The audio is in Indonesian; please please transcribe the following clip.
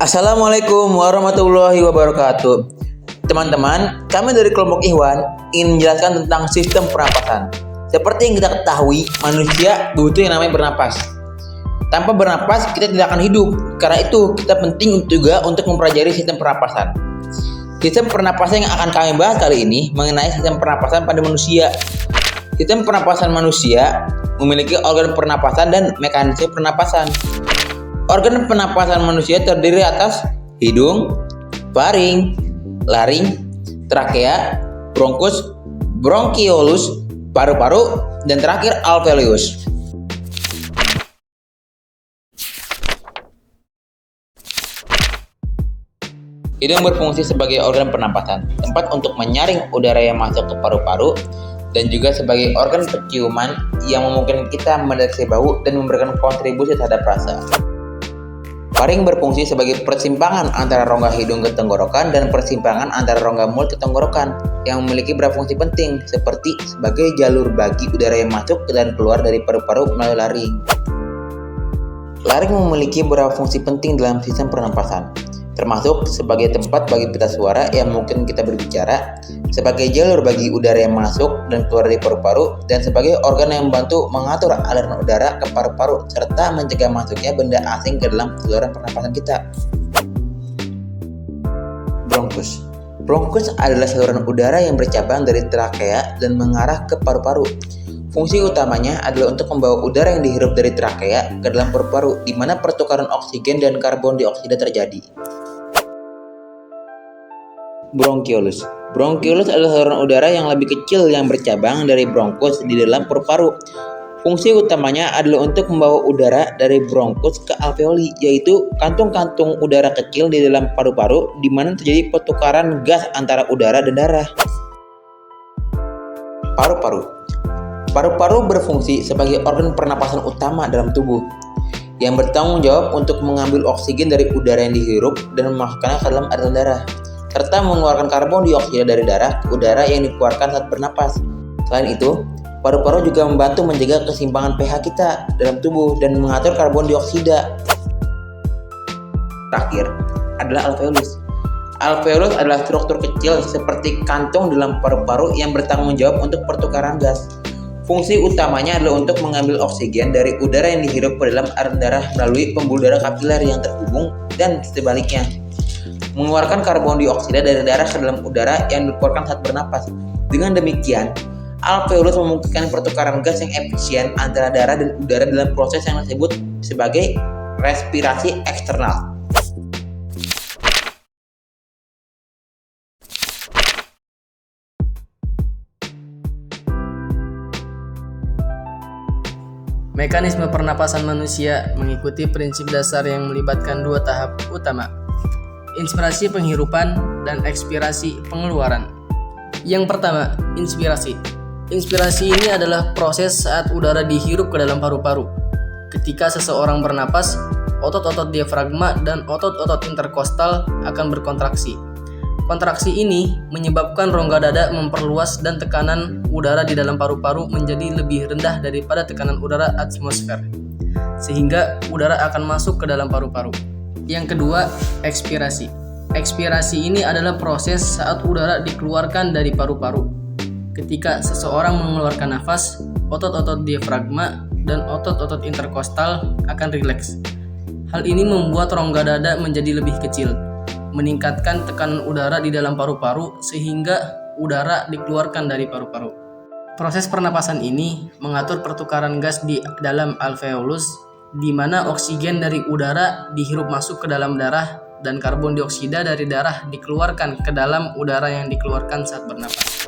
Assalamualaikum warahmatullahi wabarakatuh. Teman-teman, kami dari kelompok Ikhwan ingin menjelaskan tentang sistem pernapasan. Seperti yang kita ketahui, manusia butuh yang namanya bernapas. Tanpa bernapas, kita tidak akan hidup. Karena itu, kita penting juga untuk mempelajari sistem pernapasan. Sistem pernapasan yang akan kami bahas kali ini mengenai sistem pernapasan pada manusia. Sistem pernapasan manusia memiliki organ pernapasan dan mekanisme pernapasan. Organ pernapasan manusia terdiri atas hidung, faring, laring, trakea, bronkus, bronkiolus, paru-paru, dan terakhir alveolus. Hidung berfungsi sebagai organ pernapasan, tempat untuk menyaring udara yang masuk ke paru-paru, dan juga sebagai organ penciuman yang memungkinkan kita mendeteksi bau dan memberikan kontribusi terhadap rasa. Faring berfungsi sebagai persimpangan antara rongga hidung ke tenggorokan dan persimpangan antara rongga mulut ke tenggorokan yang memiliki beberapa fungsi penting seperti sebagai jalur bagi udara yang masuk dan keluar dari paru-paru melalui laring. Laring memiliki beberapa fungsi penting dalam sistem pernapasan, termasuk sebagai tempat bagi pita suara yang mungkin kita berbicara, sebagai jalur bagi udara yang masuk dan keluar dari paru-paru, dan sebagai organ yang membantu mengatur aliran udara ke paru-paru serta mencegah masuknya benda asing ke dalam saluran pernapasan kita. Bronkus. Bronkus adalah saluran udara yang bercabang dari trakea dan mengarah ke paru-paru. Fungsi utamanya adalah untuk membawa udara yang dihirup dari trakea ke dalam paru-paru, di mana pertukaran oksigen dan karbon dioksida terjadi. Bronkiolus. Bronkiolus adalah saluran udara yang lebih kecil yang bercabang dari bronkus di dalam paru-paru. Fungsi utamanya adalah untuk membawa udara dari bronkus ke alveoli, yaitu kantung-kantung udara kecil di dalam paru-paru di mana terjadi pertukaran gas antara udara dan darah. Paru-paru. Paru-paru berfungsi sebagai organ pernapasan utama dalam tubuh yang bertanggung jawab untuk mengambil oksigen dari udara yang dihirup dan memasukkannya ke dalam aliran darah, serta mengeluarkan karbon dioksida dari darah ke udara yang dikeluarkan saat bernapas. Selain itu, paru-paru juga membantu menjaga keseimbangan pH kita dalam tubuh dan mengatur karbon dioksida. Terakhir adalah alveolus. Alveolus adalah struktur kecil seperti kantong dalam paru-paru yang bertanggung jawab untuk pertukaran gas. Fungsi utamanya adalah untuk mengambil oksigen dari udara yang dihirup ke dalam aliran darah melalui pembuluh darah kapiler yang terhubung dan sebaliknya, mengeluarkan karbon dioksida dari darah ke dalam udara yang dikeluarkan saat bernapas. Dengan demikian, alveolus memungkinkan pertukaran gas yang efisien antara darah dan udara dalam proses yang disebut sebagai respirasi eksternal. Mekanisme pernapasan manusia mengikuti prinsip dasar yang melibatkan dua tahap utama: inspirasi penghirupan dan ekspirasi pengeluaran. Yang pertama, inspirasi. Inspirasi ini adalah proses saat udara dihirup ke dalam paru-paru. Ketika seseorang bernapas, otot-otot diafragma dan otot-otot interkostal akan berkontraksi. Kontraksi ini menyebabkan rongga dada memperluas dan tekanan udara di dalam paru-paru menjadi lebih rendah daripada tekanan udara atmosfer, sehingga udara akan masuk ke dalam paru-paru. Yang kedua, ekspirasi. Ekspirasi ini adalah proses saat udara dikeluarkan dari paru-paru. Ketika seseorang mengeluarkan nafas, otot-otot diafragma dan otot-otot interkostal akan rileks. Hal ini membuat rongga dada menjadi lebih kecil, meningkatkan tekanan udara di dalam paru-paru sehingga udara dikeluarkan dari paru-paru. Proses pernapasan ini mengatur pertukaran gas di dalam alveolus, di mana oksigen dari udara dihirup masuk ke dalam darah dan karbon dioksida dari darah dikeluarkan ke dalam udara yang dikeluarkan saat bernapas.